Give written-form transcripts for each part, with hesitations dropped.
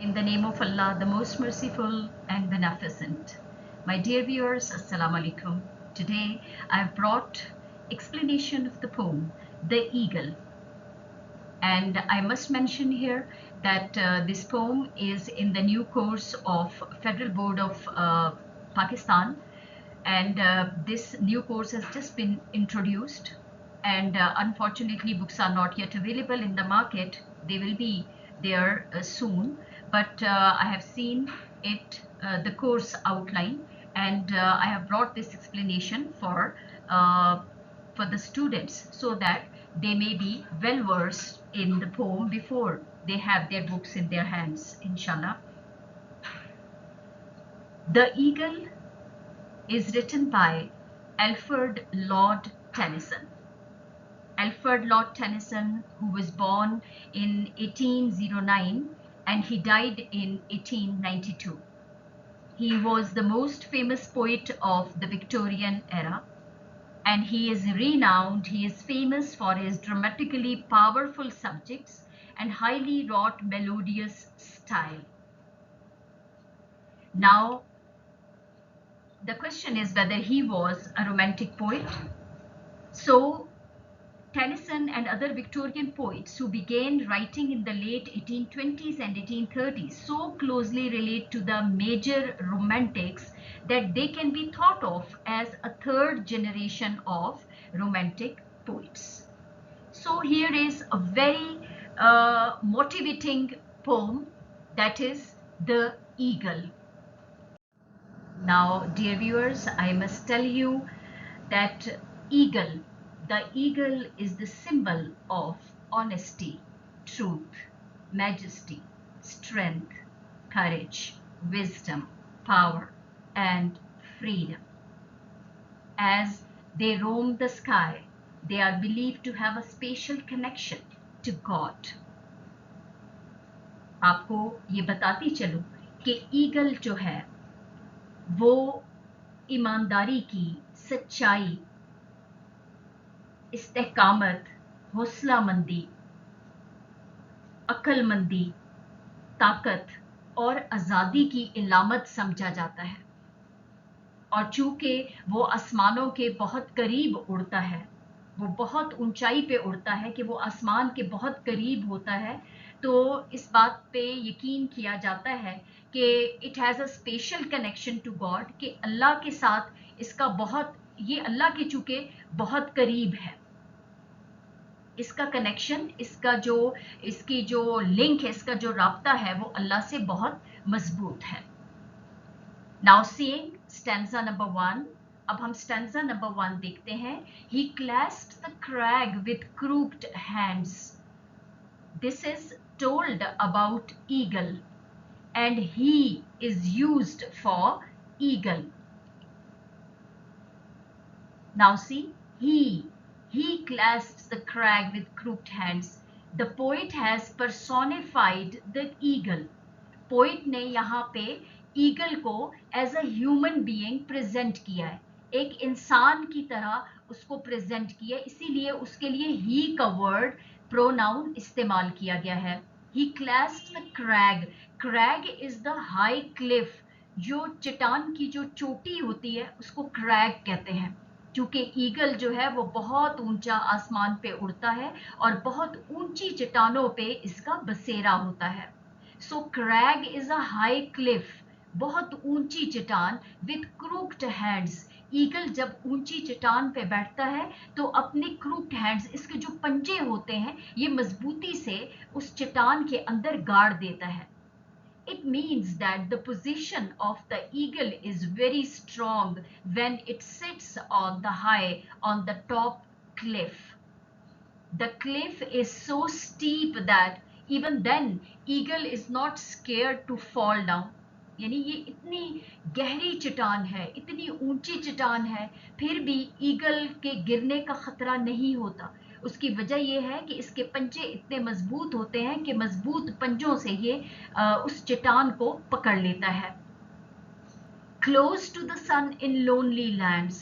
In the name of Allah, the most merciful and beneficent. My dear viewers, Assalamu alaikum. Today I have brought explanation of the poem, The Eagle. And I must mention here that this poem is in the new course of Federal Board of Pakistan. And this new course has just been introduced. And unfortunately, books are not yet available in the market. They will be there soon. But I have seen it, the course outline, and I have brought this explanation for the students so that they may be well versed in the poem before they have their books in their hands, inshallah. The Eagle is written by Alfred Lord Tennyson. Alfred Lord Tennyson, who was born in 1809 and he died in 1892. He was the most famous poet of the Victorian era, and he is renowned, he is famous for his dramatically powerful subjects and highly wrought melodious style. Now, the question is whether he was a romantic poet. So, Tennyson and other Victorian poets who began writing in the late 1820s and 1830s so closely relate to the major romantics that they can be thought of as a third generation of romantic poets. So here is a very motivating poem, that is The Eagle. Now, dear viewers, I must tell you that the eagle is the symbol of honesty, truth, majesty, strength, courage, wisdom, power, and freedom. As they roam the sky, they are believed to have a special connection to God. आपको ये बताती चलूं कि eagle जो है वो ईमानदारी की, सच्चाई, इस्तेकामत, हौसलामंदी, अक्लमंदी, ताकत और आज़ादी की इलामत समझा जाता है। और चूंकि वो आसमानों के बहुत करीब उड़ता है, वो बहुत ऊंचाई पे उड़ता है कि वो आसमान के बहुत करीब होता है, तो इस बात पे यकीन किया जाता है कि it has a special connection to God, कि अल्लाह के साथ इसका बहुत, ये अल्लाह के चूंकि बहुत करीब है, इसका कनेक्शन, इसकी जो लिंक है, इसका जो राब्ता है वो अल्लाह से बहुत मजबूत है। नाउ सीइंग स्टैंजा नंबर 1, अब हम स्टैंजा नंबर 1 देखते हैं। He clasped the crag with crooked hands. This is told about eagle, and he is used for eagle. Now see, he clasps the crag with crooked hands. The poet has personified the eagle. Poet ने यहाँ पे eagle को as a human being present किया है, एक इंसान की तरह उसको प्रेजेंट किया है, इसीलिए उसके लिए ही का वर्ड प्रोनाउन इस्तेमाल किया गया है। He clasps the crag, crag is the high cliff, जो चट्टान की जो चोटी होती है उसको क्रैग कहते हैं। क्योंकि ईगल जो है वो बहुत ऊंचा आसमान पे उड़ता है और बहुत ऊंची चट्टानों पे इसका बसेरा होता है। So crag is a high cliff, बहुत ऊंची चट्टान, विद क्रूक्ड हैंड्स। ईगल जब ऊंची चट्टान पे बैठता है तो अपने क्रूक्ड हैंड्स, इसके जो पंजे होते हैं, ये मजबूती से उस चट्टान के अंदर गाड़ देता है। It means that the position of the eagle is very strong when it sits on the top cliff. The cliff is so steep that even then eagle is not scared to fall down. यानी ये इतनी गहरी चट्टान है, इतनी ऊंची चट्टान है, फिर भी ईगल के गिरने का खतरा नहीं होता। उसकी वजह यह है कि इसके पंजे इतने मजबूत होते हैं कि मजबूत पंजों से ये उस चट्टान को पकड़ लेता है। Close to the sun in lonely lands.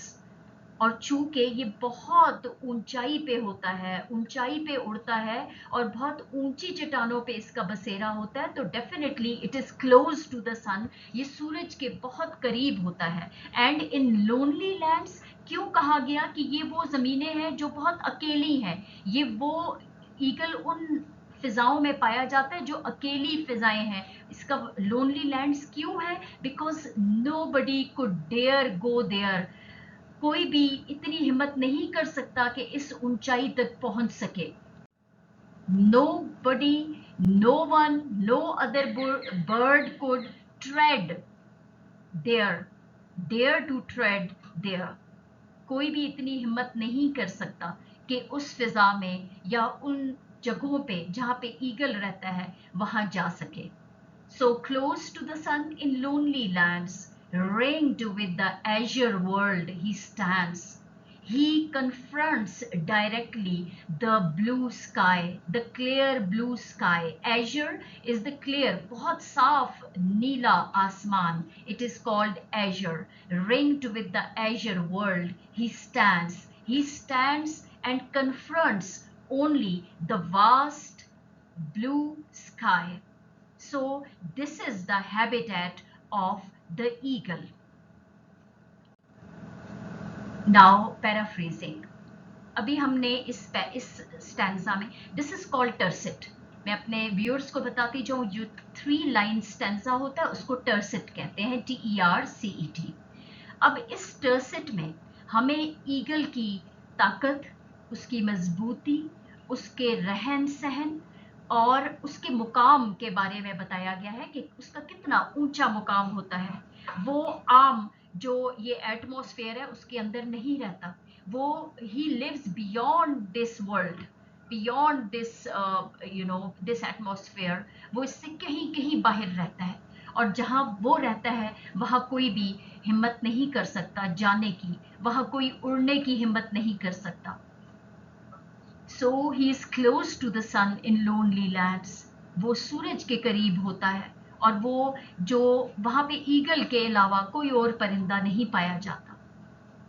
और चूंकि ये बहुत ऊंचाई पे होता है, ऊंचाई पे उड़ता है और बहुत ऊंची चट्टानों पे इसका बसेरा होता है, तो definitely it is close to the sun, ये सूरज के बहुत करीब होता है। एंड इन लोनली लैंड्स क्यों कहा गया कि ये वो जमीनें हैं जो बहुत अकेली हैं, ये वो ईगल उन फिजाओं में पाया जाता है जो अकेली फिजाएं हैं। इसका लोनली लैंड्स क्यों है? Because nobody could dare go there, कोई भी इतनी हिम्मत नहीं कर सकता कि इस ऊंचाई तक पहुंच सके। Nobody, no one, no other bird could tread there, dare to tread there. कोई भी इतनी हिम्मत नहीं कर सकता कि उस फिजा में या उन जगहों पे जहां पे ईगल रहता है वहां जा सके। So close to the sun in lonely lands, ringed with the azure world he stands. He confronts directly the blue sky, the clear blue sky. Azure is the clear, बहुत साफ नीला आसमान. It is called azure. Ringed with the azure world, he stands. He stands and confronts only the vast blue sky. So this is the habitat of the eagle. Now paraphrasing. अभी हमने इस stanza में, this is called टर्सिट। मैं अपने viewers को बताती जाऊं, जो 3 लाइन स्टैंजा होता है उसको टर्सिट कहते हैं, TERCET। अब इस टर्सिट में हमें ईगल की ताकत, उसकी मजबूती, उसके रहन सहन और उसके मुकाम के बारे में बताया गया है कि उसका कितना ऊंचा मुकाम होता है। वो आम जो ये एटमॉस्फेयर है उसके अंदर नहीं रहता, वो he lives beyond this world, beyond this this atmosphere, वो इससे कहीं कहीं बाहर रहता है। और जहां वो रहता है वहां कोई भी हिम्मत नहीं कर सकता जाने की, वहां कोई उड़ने की हिम्मत नहीं कर सकता। So he is close to the sun in lonely lands. वो सूरज के करीब होता है और वो जो वहां पे ईगल के अलावा कोई और परिंदा नहीं पाया जाता।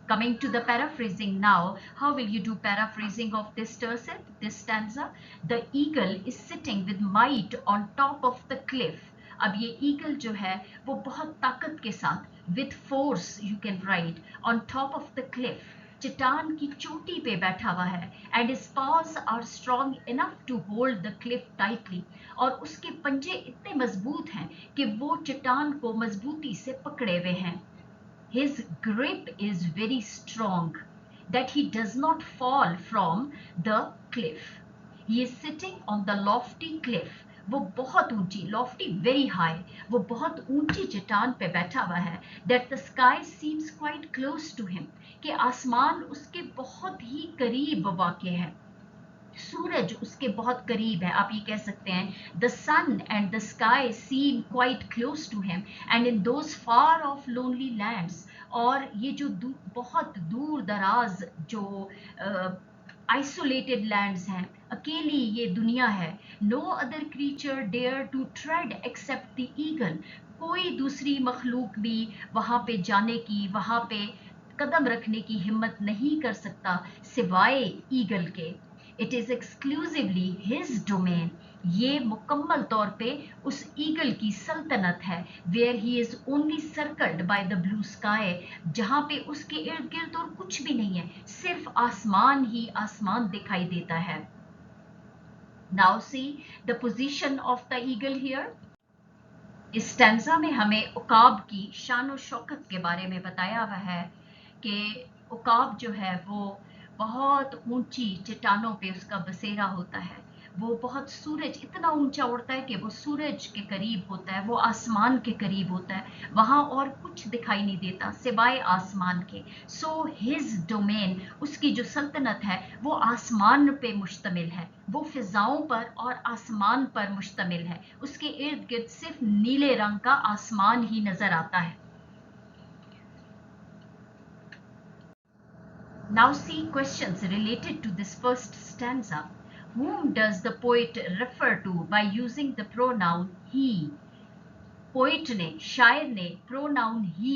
Coming to the paraphrasing now, how will you do paraphrasing of this tercet, this stanza? The eagle is sitting with might on top of the cliff. अब ये ईगल जो है वो बहुत ताकत के साथ, with force you can write, on top of the cliff, चट्टान की चोटी पे बैठा हुआ है। And his paws are strong enough to hold the cliff tightly, और उसके पंजे इतने मजबूत हैं कि वो चट्टान को मजबूती से पकड़े हुए हैं। His grip is very strong that he does not fall from the cliff. He is sitting on the lofty cliff. वो बहुत ऊंची, lofty very high, वो बहुत ऊंची चट्टान पे बैठा हुआ है। That the sky seems quite close to him, कि आसमान उसके बहुत ही करीब वाक़ है, सूरज उसके बहुत करीब है। आप ये कह सकते हैं, the sun and the sky seem quite close to him and in those far off lonely lands, और ये जो बहुत दूर दराज जो आइसोलेटेड लैंड्स हैं, अकेली ये दुनिया है। No other creature dare to tread except the eagle, कोई दूसरी मखलूक भी वहां पे जाने की, वहां पे कदम रखने की हिम्मत नहीं कर सकता सिवाय ईगल के। It is exclusively his domain, ये मुकम्मल तौर पे उस ईगल की सल्तनत है। Where he is only circled by the blue sky, जहां पे उसके इर्द गिर्द और कुछ भी नहीं है, सिर्फ आसमान ही आसमान दिखाई देता है। Now see the position of the eagle here. इस स्टैंजा में हमें उकाब की शान और शौकत के बारे में बताया हुआ है कि उकाब जो है वो बहुत ऊंची चट्टानों पे उसका बसेरा होता है। वो बहुत सूरज इतना ऊंचा उड़ता है कि वो सूरज के करीब होता है, वो आसमान के करीब होता है, वहां और कुछ दिखाई नहीं देता सिवाय आसमान के। सो हिज डोमेन, उसकी जो सल्तनत है वो आसमान पे मुश्तमिल है, वो फिजाओं पर और आसमान पर मुश्तमिल है। उसके इर्द गिर्द सिर्फ नीले रंग का आसमान ही नजर आता है। Now see questions related to this first stanza. Whom does the poet refer to by using the pronoun he? Poet ने, शायर ने प्रोनाउन ही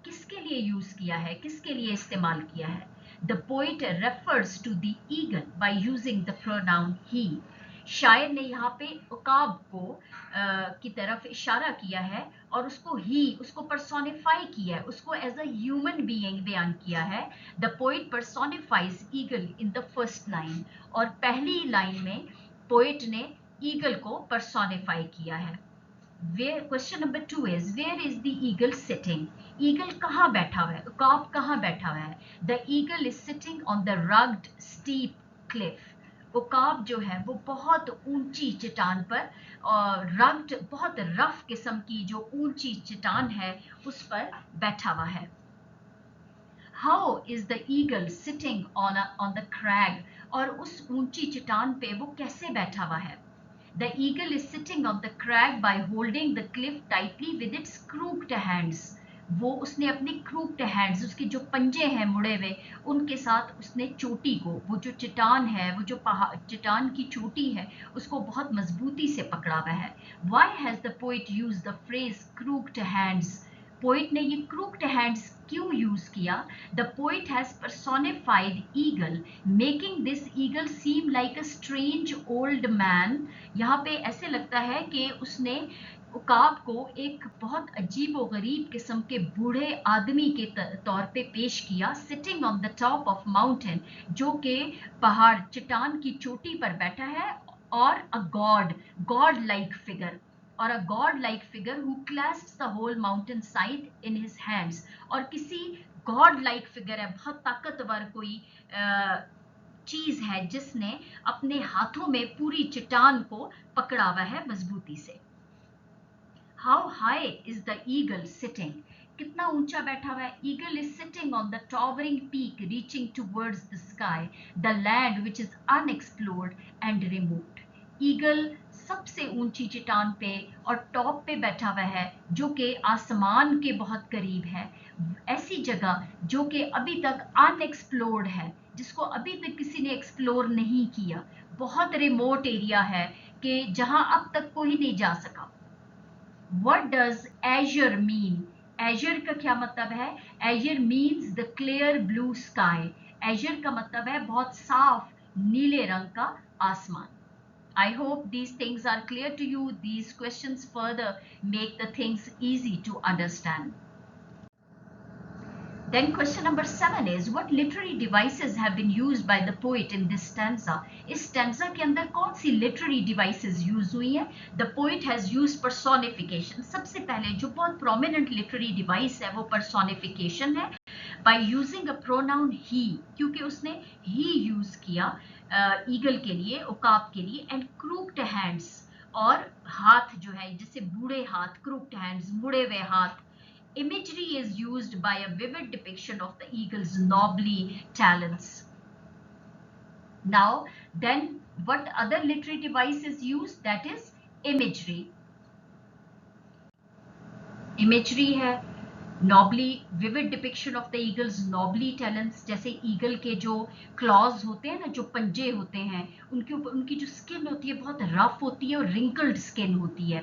किसके लिए यूज किया है, किसके लिए इस्तेमाल किया है? The poet refers to the eagle by using the pronoun he. शायर ने यहाँ पे उकाब को की तरफ इशारा किया है और उसको पर्सोनिफाई किया है, उसको एज अ ह्यूमन बीइंग बयान किया है. The poet personifies eagle in the first line, और पहली लाइन में पोइट ने ईगल को पर्सोनिफाई किया है. Question number 2 is, where is the eagle sitting? Eagle कहाँ बैठा हुआ है? उकाब कहाँ बैठा हुआ है? The eagle is sitting on the rugged steep cliff. उकाब जो है वो बहुत ऊंची चट्टान पर, और रग्ड बहुत रफ किस्म की जो ऊंची चट्टान है उस पर बैठा हुआ है. How is the eagle sitting on the crag? और उस ऊंची चट्टान पे वो कैसे बैठा हुआ है? The eagle is sitting on the crag by holding the cliff tightly with its crooked hands. वो उसने अपने crooked hands, उसके जो पंजे हैं मुड़े हुए, उनके साथ उसने चोटी को, वो जो चट्टान है, वो जो चट्टान की चोटी है, उसको बहुत मजबूती से पकड़ा हुआ है. Why has the poet used the phrase crooked hands? Poet ने ये crooked hands क्यों यूज किया? The poet has personified eagle, making this eagle seem like a strange old man. यहाँ पे ऐसे लगता है कि उसने उकाब को एक बहुत अजीब व गरीब किस्म के बूढ़े आदमी के तौर पे पेश किया, sitting on the top of mountain, जो कि पहाड़ चट्टान की चोटी पर बैठा है, और a god like figure, or a god-like figure who clasps the whole mountain side in his hands. और किसी god-like figure है, बहुत ताकतवर कोई चीज है जिसने अपने हाथों में पूरी चट्टान को पकड़ा हुआ है मजबूती से. How high is the eagle sitting? कितना ऊंचा बैठा हुआ है? Eagle is sitting on the towering peak reaching towards the sky, the land which is unexplored and remote. Eagle सबसे ऊंची चट्टान पे और टॉप पे बैठा हुआ है, जो कि आसमान के बहुत करीब है, ऐसी जगह जो कि अभी तक अनएक्सप्लोर्ड है, जिसको अभी तक किसी ने एक्सप्लोर नहीं किया, बहुत रिमोट एरिया है कि जहां अब तक कोई नहीं जा सका. What does azure mean? Azure का क्या मतलब है? Azure means the clear blue sky. Azure का मतलब है बहुत साफ नीले रंग का आसमान. I hope these things are clear to you. These questions further make the things easy to understand. Then question number 7 is, what literary devices have been used by the poet in this stanza? इस stanza के अंदर कौन सी literary devices use हुई हैं? The poet has used personification. सबसे पहले जो बहुत prominent literary device है वो personification है, by using a pronoun he, क्योंकि उसने he use किया ईगल के लिए, उकाब के लिए, एंड क्रूक्ड हैंड्स, और हाथ जो है जैसे बूढ़े हाथ, क्रूक्ड हैंड्स मुड़े हुए हाथ. Imagery is used by a vivid depiction of the eagle's knobly talons. Now then, what other literary device is used? That is imagery. Imagery है nobly, vivid depiction of the eagle's nobly talents, जैसे eagle के जो clause होते हैं ना, जो पंजे होते हैं, उनके ऊपर उनकी जो स्किन होती है बहुत रफ होती है और रिंकल्ड स्किन होती है.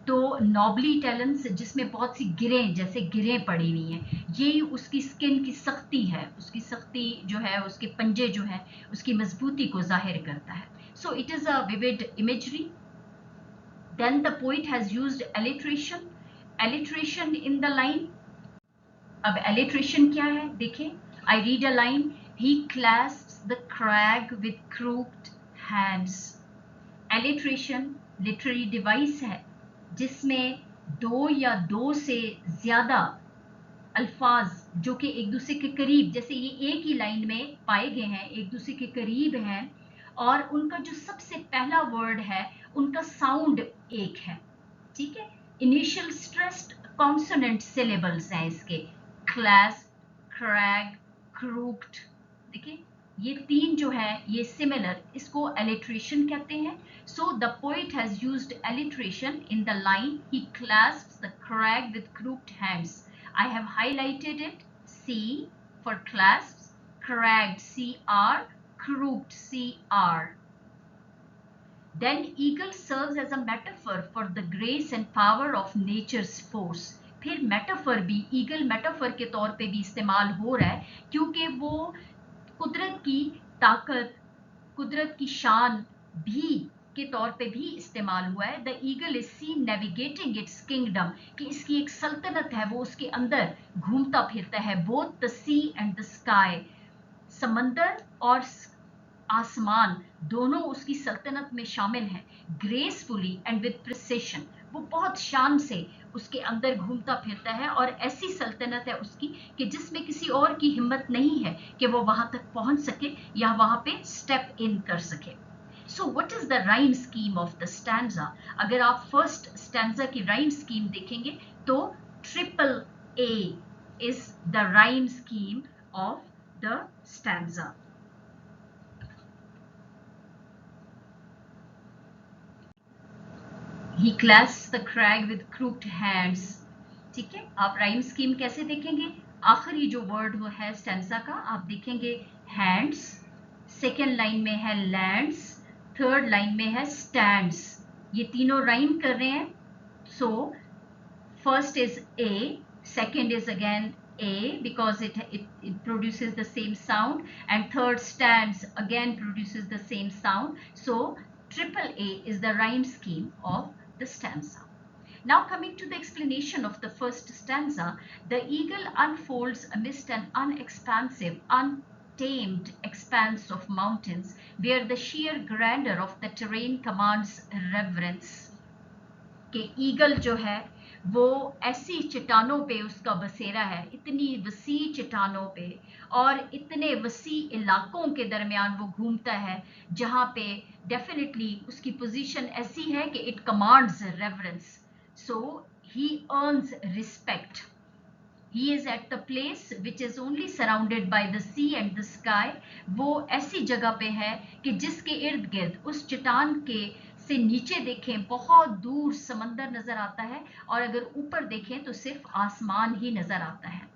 तो नॉबली टैलेंट्स जिसमें बहुत सी गिरें, जैसे गिरें पड़ी हुई हैं, यही उसकी स्किन की सख्ती है, उसकी सख्ती जो है, उसके पंजे जो है, उसकी मजबूती को जाहिर करता है. So it is a vivid imagery. Then the poet has used alliteration. Alliteration in the line. अब एलिट्रेशन क्या है देखिए. I read a line, he clasps the crag with crooked hands. Alliteration literary device है जिसमें दो या दो से ज्यादा अल्फाज जो कि एक दूसरे के करीब, जैसे ये एक ही लाइन में पाए गए हैं, एक दूसरे के करीब हैं, और उनका जो सबसे पहला वर्ड है उनका साउंड एक है. ठीक है, इनिशियल स्ट्रेस्ड कॉन्सोनेंट सिलेबल्स हैं इसके. Clasp, crag, crooked. देखिए ये तीन जो है ये सिमिलर, इसको एलिट्रेशन कहते हैं. So the poet has used alliteration in the line, he clasps the crag with crooked hands. I have highlighted it. C for clasps, cracked CR, crooked CR. Then eagle serves as a metaphor for the grace and power of nature's force. फिर metaphor भी, eagle metaphor के तौर पे भी इस्तेमाल हो रहा है क्योंकि वो कुदरत की ताकत, कुदरत की शान भी के तौर पे भी इस्तेमाल हुआ है। The eagle is seen navigating it's kingdom, कि इसकी एक सल्तनत है, वो उसके अंदर घूमता फिरता है। Both the sea and the sky, समंदर और आसमान दोनों उसकी सल्तनत में शामिल हैं। ग्रेसफुली एंड विद प्रिसिशन, वो बहुत शान से उसके अंदर घूमता फिरता है, और ऐसी सल्तनत है उसकी कि जिसमें किसी और की हिम्मत नहीं है कि वो वहां तक पहुंच सके या वहां पे स्टेप इन कर सके। So what is the rhyme scheme of the stanza? अगर आप फर्स्ट स्टैंजा की राइम स्कीम देखेंगे तो triple A is the rhyme scheme of the stanza. He clasps the crag with crooked hands। ठीक है, आप राइम स्कीम कैसे देखेंगे? आखिरी जो वर्ड वो है स्टैंजा का, आप देखेंगे हैंड्स, सेकेंड लाइन में है लैंड्स, थर्ड लाइन में है स्टैंड्स। ये तीनों राइम कर रहे हैं। So first is a, second is again A because it produces the same sound, and third stands again produces the same sound. So triple A is the rhyme scheme of the stanza. Now coming to the explanation of the first stanza, the eagle unfolds amidst an unexpansive, untamed expanse of mountains where the sheer grandeur of the terrain commands reverence। कि eagle जो है वो ऐसी चट्टानों पे उसका बसेरा है, इतनी वसी चट्टानों पे और इतने वसी इलाकों के दरमियान वो घूमता है, जहाँ पे डेफिनेटली उसकी पोजीशन ऐसी है कि it commands reverence. So he earns respect. He is at the place which is only surrounded by the sea and the sky। वो ऐसी जगह पे है कि जिसके इर्द गिर्द उस चट्टान के से नीचे देखें बहुत दूर समंदर नजर आता है, और अगर ऊपर देखें तो सिर्फ आसमान ही नजर आता है।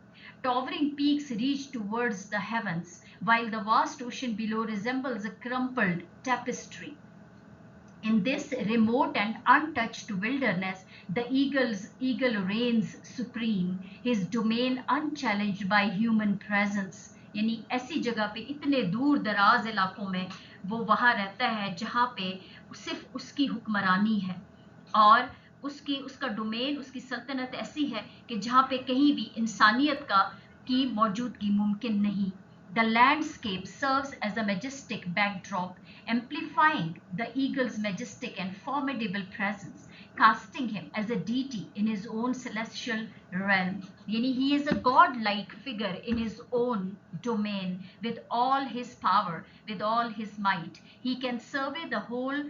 Towering peaks reach towards the heavens, while the vast ocean below resembles a crumpled tapestry। In this remote and untouched wilderness, the eagle reigns supreme, his domain unchallenged by human presence। यानी ऐसी जगह पे, इतने दूर दराज इलाकों में वो वहां रहता है जहां पे सिर्फ उसकी हुक्मरानी है, और उसका डोमेन, उसकी सल्तनत ऐसी है कि जहां पे कहीं भी इंसानियत की मौजूदगी मुमकिन नहीं। The landscape serves as a majestic backdrop, amplifying the eagle's majestic and formidable presence, casting him as a deity in his own celestial realm। Yani he is a god-like figure in his own domain, with all his power, with all his might। He can survey the whole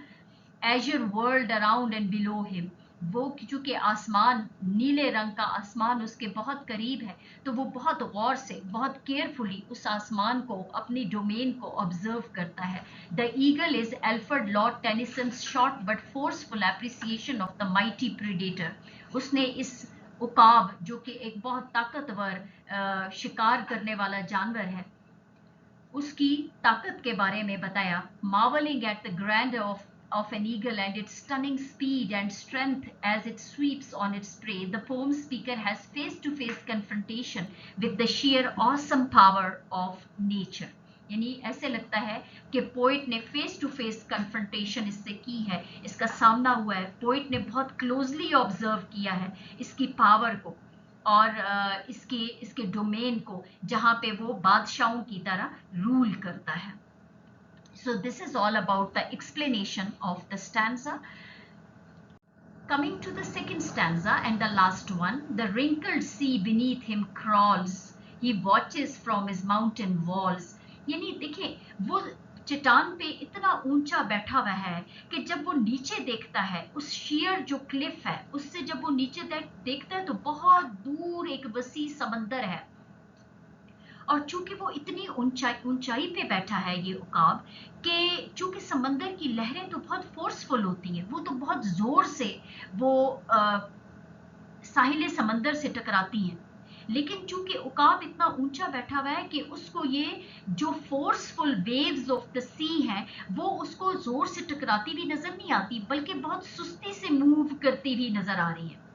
azure world around and below him। वो चूंकि आसमान, नीले रंग का आसमान उसके बहुत करीब है, तो वो बहुत गौर से, बहुत केयरफुली उस आसमान को, अपनी डोमेन को ऑब्जर्व करता है। The eagle is Alfred Lord Tennyson's short but forceful appreciation of the mighty predator. उसने इस उकाब, जो कि एक बहुत ताकतवर शिकार करने वाला जानवर है, उसकी ताकत के बारे में बताया। Marveling at the grandeur of an eagle and its stunning speed and strength as it sweeps on its prey, the poem speaker has face-to-face confrontation with the sheer awesome power of nature। यानी ऐसे लगता है कि poet ने face to face confrontation इससे की है, इसका सामना हुआ है, पोइट ने बहुत क्लोजली ऑब्जर्व किया है इसकी पावर को और इसके डोमेन को, जहां पे वो बादशाहों की तरह रूल करता है। So this is all about the explanation of the stanza. Coming to the second stanza and the last one, the wrinkled sea beneath him crawls, he watches from his mountain walls। यानी देखिए, वो चट्टान पे इतना ऊंचा बैठा हुआ है कि जब वो नीचे देखता है, उस शेयर जो क्लिफ है उससे जब वो नीचे देखता है तो बहुत दूर एक वसी समंदर है, और चूंकि वो इतनी ऊंचाई पे बैठा है ये उकाब, कि चूंकि समंदर की लहरें तो बहुत फोर्सफुल होती हैं, वो तो बहुत जोर से वो साहिल समंदर से टकराती हैं, लेकिन चूंकि उकाब इतना ऊंचा बैठा हुआ है कि उसको ये जो फोर्सफुल वेव्स ऑफ द सी हैं वो उसको जोर से टकराती भी नजर नहीं आती, बल्कि बहुत सुस्ती से मूव करती भी नजर आ रही है।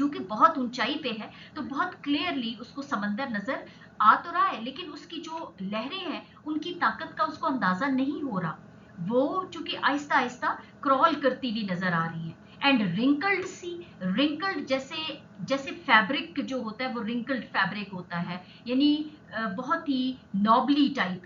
क्योंकि बहुत ऊंचाई पे है तो बहुत क्लियरली उसको समंदर नजर आ तो रहा है, लेकिन उसकी जो लहरें हैं उनकी ताकत का उसको अंदाजा नहीं हो रहा। वो चूंकि आहिस्ता आहिस्ता क्रॉल करती हुई नजर आ रही है। एंड रिंकल्ड सी, रिंकल्ड जैसे जैसे फैब्रिक जो होता है वो रिंकल्ड फैब्रिक होता है, यानी बहुत ही नॉबली टाइप।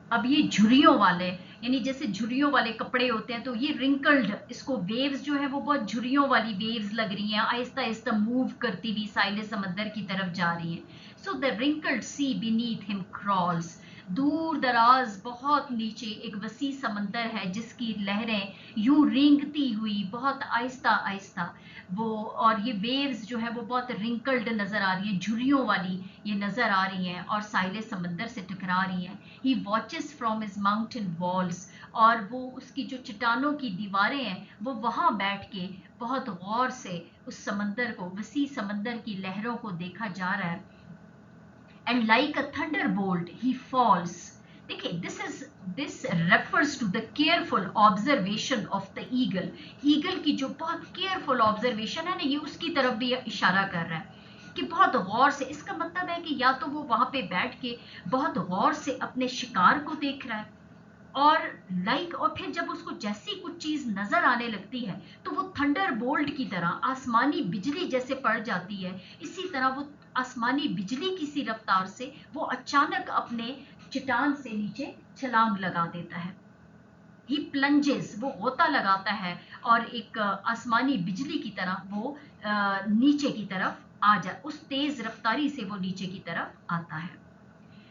अब ये झुर्रियों वाले, यानी जैसे झुर्रियों वाले कपड़े होते हैं, तो ये रिंकल्ड, इसको वेव्स जो है वो बहुत झुर्रियों वाली वेव्स लग रही हैं, आहिस्ता आहिस्ता मूव करती हुई साहिल समंदर की तरफ जा रही हैं। So the wrinkled sea beneath him crawls, दूर दराज बहुत नीचे एक वसी समंदर है जिसकी लहरें यूं रेंगती हुई बहुत आहिस्ता आहिस्ता वो, और ये वेव्स जो है वो बहुत रिंकल्ड नजर आ रही है, झुर्रियों वाली ये नजर आ रही हैं और साहिल समंदर से टकरा रही हैं। He watches from his mountain walls, और वो उसकी जो चट्टानों की दीवारें हैं वो वहां बैठ के बहुत गौर से उस समंदर को, वसी समंदर की लहरों को देखा जा रहा है। And like a thunderbolt he falls. देखिए, this refers to the careful observation of the eagle. Eagle की जो बहुत केयरफुल ऑब्जर्वेशन है ना, ये उसकी तरफ भी इशारा कर रहा है कि बहुत गौर से, इसका मतलब है कि या तो वो वहां पे बैठ के बहुत गौर से अपने शिकार को देख रहा है, और और फिर जब उसको जैसी कुछ चीज नजर आने लगती है तो वो थंडर बोल्ट की तरह आसमानी बिजली जैसे पड़ जाती है, इसी तरह वो आसमानी बिजली की सी रफ्तार से वो अचानक अपने चट्टान से नीचे छलांग लगा देता है। ही प्लंजेस, वो गोता लगाता है और एक आसमानी बिजली की तरह वो नीचे की तरफ आ जा, उस तेज रफ्तारी से वो नीचे की तरफ आता है।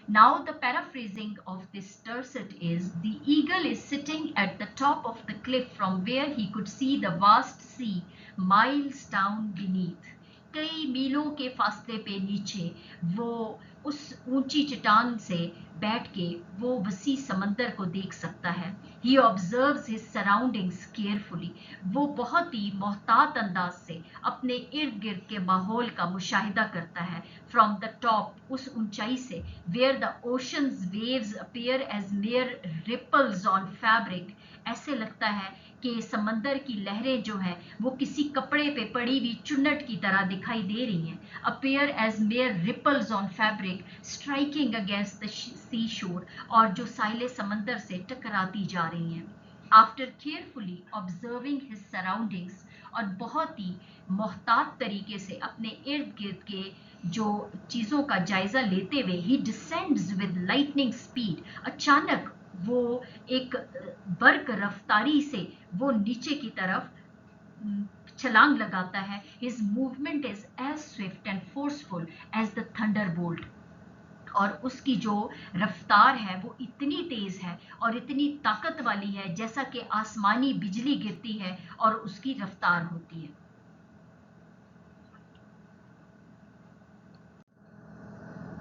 Now, the paraphrasing of this tercet is: the eagle is sitting at the top of the cliff from where he could see the vast sea miles down beneath. कई मीलों के फासले पे नीचे वो उस ऊंची चट्टान से बैठ के वो वसी समंदर को देख सकता है। ही ऑब्जर्व्स हिज सराउंडिंग्स केयरफुली, वो बहुत ही मोहतात अंदाज से अपने इर्द गिर्द के माहौल का मुशाहिदा करता है। फ्रॉम द टॉप, उस ऊंचाई से, where the oceans waves appear as mere ripples on fabric, ऐसे लगता है कि समंदर की लहरें जो हैं वो किसी कपड़े पे पड़ी हुई चुन्नट की तरह दिखाई दे रही हैं। Appear as mere ripples on fabric striking against the sea shore, और जो साइले समंदर से टकराती जा रही हैं। After carefully observing his surroundings, और बहुत ही मोहतात तरीके से अपने इर्द गिर्द के जो चीजों का जायजा लेते हुए, ही डिसेंड्स विद लाइटनिंग स्पीड, अचानक वो एक बर्क रफ्तारी से वो नीचे की तरफ छलांग लगाता है। His movement is as swift and forceful as the thunderbolt, और उसकी जो रफ्तार है वो इतनी तेज है और इतनी ताकत वाली है जैसा कि आसमानी बिजली गिरती है और उसकी रफ्तार होती है।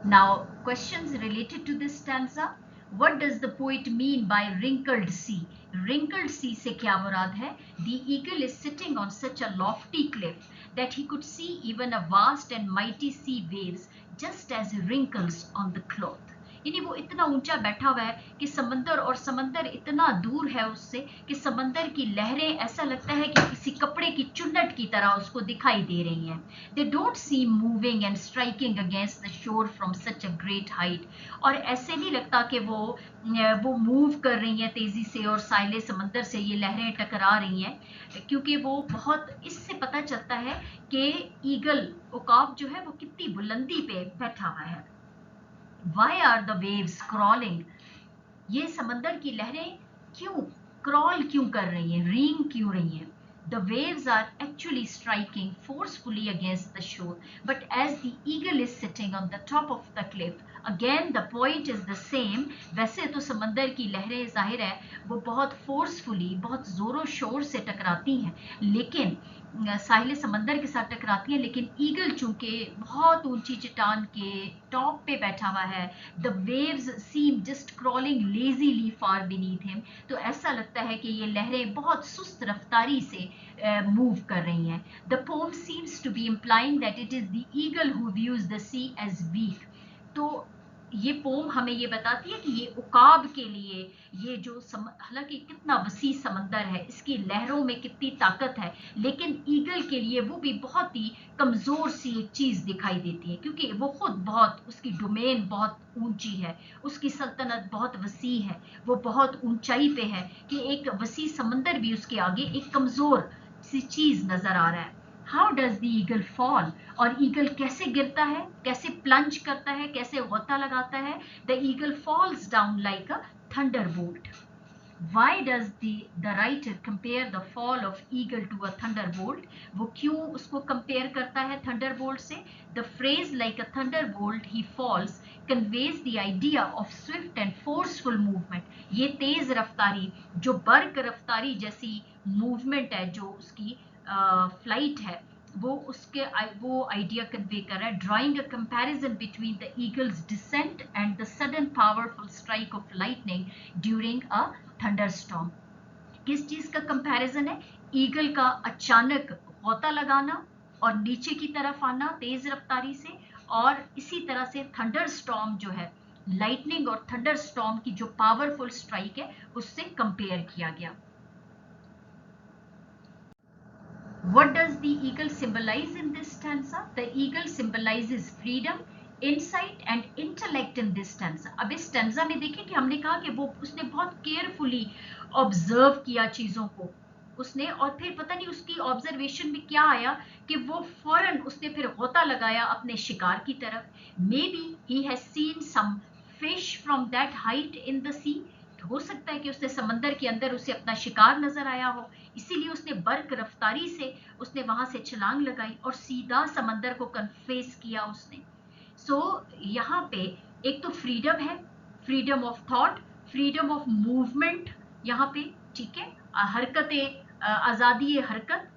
Now, questions related to this stanza. What does the poet mean by wrinkled sea? Wrinkled sea से क्या मुराद है? The eagle is sitting on such a lofty cliff that he could see even a vast and mighty sea waves just as wrinkles on the cloth. यानी वो इतना ऊंचा बैठा हुआ है कि समंदर, और समंदर इतना दूर है उससे कि समंदर की लहरें ऐसा लगता है कि किसी कपड़े की चुन्नट की तरह उसको दिखाई दे रही हैं। They don't seem moving and striking against the shore from such a great height, और ऐसे नहीं लगता कि वो मूव कर रही हैं तेजी से और साइले समंदर से ये लहरें टकरा रही हैं, क्योंकि वो बहुत, इससे पता चलता है कि ईगल उकाब जो है वो कितनी बुलंदी पे बैठा हुआ है। Why are the waves crawling? ये समंदर की लहरें क्यों क्रॉल क्यों कर रही हैं, रींग क्यों रही हैं? The waves are actually striking forcefully against the shore, but as the eagle is sitting on the top of the cliff, again the point is the same. वैसे तो समंदर की लहरें जाहिर है वो बहुत फोर्सफुली, बहुत जोरों शोर से टकराती हैं, लेकिन साहिल समंदर के साथ टकराती हैं, लेकिन ईगल चूंकि बहुत ऊंची चट्टान के टॉप पे बैठा हुआ है, the waves seem just crawling lazily far beneath him, तो ऐसा लगता है कि ये लहरें बहुत सुस्त रफ्तारी से मूव कर रही हैं। The poem seems to be implying that it is the eagle who views the sea as weak, तो ये पोम हमें ये बताती है कि ये उकाब के लिए ये जो हालांकि कितना वसी समंदर है, इसकी लहरों में कितनी ताकत है, लेकिन ईगल के लिए वो भी बहुत ही कमजोर सी एक चीज दिखाई देती है, क्योंकि वो खुद बहुत, उसकी डोमेन बहुत ऊंची है, उसकी सल्तनत बहुत वसी है, वो बहुत ऊंचाई पे है कि एक वसी समंदर भी उसके आगे एक कमजोर सी चीज नजर आ रहा है। How does the eagle fall, और ईगल कैसे गिरता है, कैसे प्लंज करता है, कैसे गोता लगाता है। The eagle falls down like a Thunderbolt. Why does the writer compare the fall of eagle to a thunderbolt? वो क्यों उसको compare करता है thunderbolt से? The phrase like a thunderbolt he falls conveys the idea of swift and forceful movement. ये तेज रफ्तारी, जो बर्क रफ्तारी जैसी movement है, जो उसकी फ्लाइट है, वो आइडिया कन्वे कर रहा है, drawing a comparison between the eagle's descent and the sudden powerful strike of lightning during a thunderstorm. किस चीज का कंपैरिजन है? ईगल का अचानक गोता लगाना और नीचे की तरफ आना तेज रफ्तारी से, और इसी तरह से थंडरस्टॉर्म जो है, लाइटनिंग और थंडरस्टॉर्म की जो पावरफुल स्ट्राइक है, उससे कंपेयर किया गया। What does the eagle symbolize in this stanza? The eagle symbolizes freedom, insight and intellect in this stanza. अब इस stanza में देखिए कि हमने कहा कि वो उसने बहुत केयरफुली ऑब्जर्व किया चीजों को उसने, और फिर पता नहीं उसकी ऑब्जर्वेशन में क्या आया कि वो फौरन उसने फिर गोता लगाया अपने शिकार की तरफ। May be he has seen some fish from that height in the sea. हो सकता है कि उसने समंदर के अंदर उसे अपना शिकार नजर आया हो, इसीलिए उसने बर्क रफ्तारी से उसने वहां से छलांग लगाई और सीधा समंदर को कन्फेस किया उसने। सो यहाँ पे एक तो फ्रीडम है, freedom of thought, freedom of movement यहाँ पे, ठीक है, हरकतें, आजादी हरकत,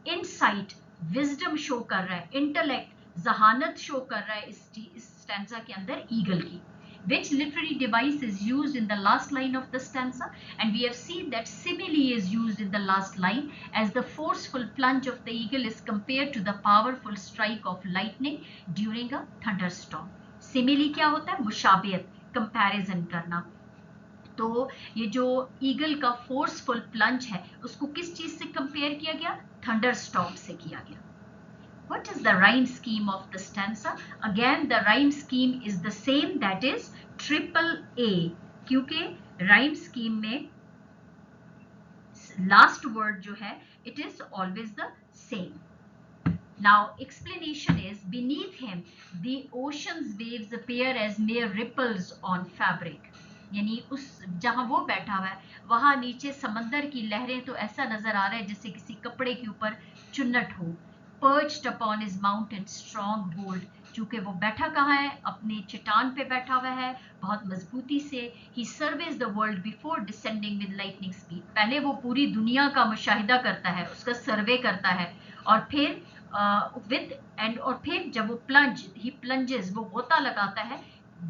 इनसाइट विजडम शो कर रहा है, इंटेलेक्ट जहानत शो कर रहा है इस स्टैंजा के अंदर ईगल की। Which literary device is used in the last line of the stanza? And we have seen that simile is used in the last line, as the forceful plunge of the eagle is compared to the powerful strike of lightning during a thunderstorm. Simile क्या होता है? मुशाबियत, comparison करना। तो ये जो eagle का forceful plunge है, उसको किस चीज से कंपेयर किया गया? थंडरस्टॉर्म से किया गया। What is the rhyme scheme of the stanza? Again, the rhyme scheme is the same, that is triple A, क्योंकि rhyme scheme में last word जो है, it is always the same. Now, explanation is, beneath him, the ocean's waves appear as mere ripples on fabric. यानी उस जहां वो बैठा हुआ है, वहां नीचे समंदर की लहरें तो ऐसा नजर आ रहा है जैसे किसी कपड़े के ऊपर चुन्नट हो। Perched upon his mountain stronghold, चूंकि वो बैठा कहाँ है? अपने चट्टान पे बैठा हुआ है बहुत मजबूती से। He surveys the world before descending with lightning speed. पहले वो पूरी दुनिया का मुशाहिदा करता है, उसका सर्वे करता है, और फिर और फिर जब वो he plunges, वो गोता लगाता है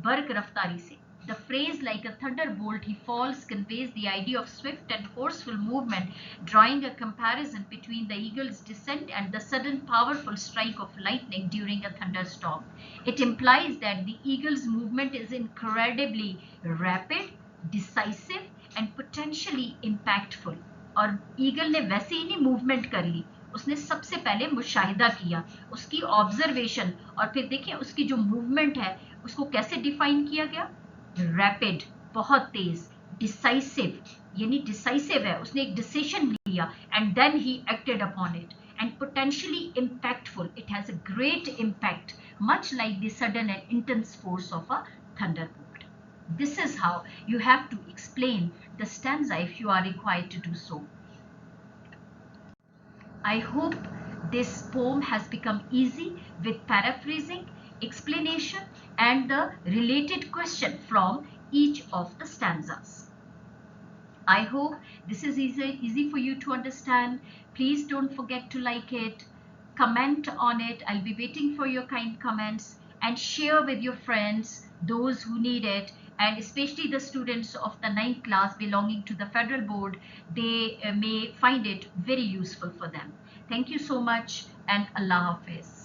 बर्क रफ्तारी से। The phrase like a thunderbolt he falls conveys the idea of swift and forceful movement, drawing a comparison between the eagle's descent and the sudden powerful strike of lightning during a thunderstorm. It implies that the eagle's movement is incredibly rapid, decisive and potentially impactful. और eagle ने वैसे ही नहीं movement कर ली, उसने सबसे पहले मुशाहिदा किया, उसकी ऑब्जर्वेशन, और फिर देखिए उसकी जो मूवमेंट है उसको कैसे डिफाइन किया गया? रैपिड, बहुत तेज, डिसाइसिव, यानी डिसाइसिव है, उसने एक डिसीजन लिया, and then he acted upon it, and potentially impactful, it has a great impact, much like the sudden and intense force of a thunderbolt. This is how you have to explain the stanza if you are required to do so. I hope this poem has become easy with paraphrasing, explanation and the related question from each of the stanzas. I hope this is easy for you to understand. Please don't forget to like it, comment on it. I'll be waiting for your kind comments, and share with your friends, those who need it, and especially the students of the 9th class belonging to the federal board. They may find it very useful for them. Thank you so much, and Allah Hafiz.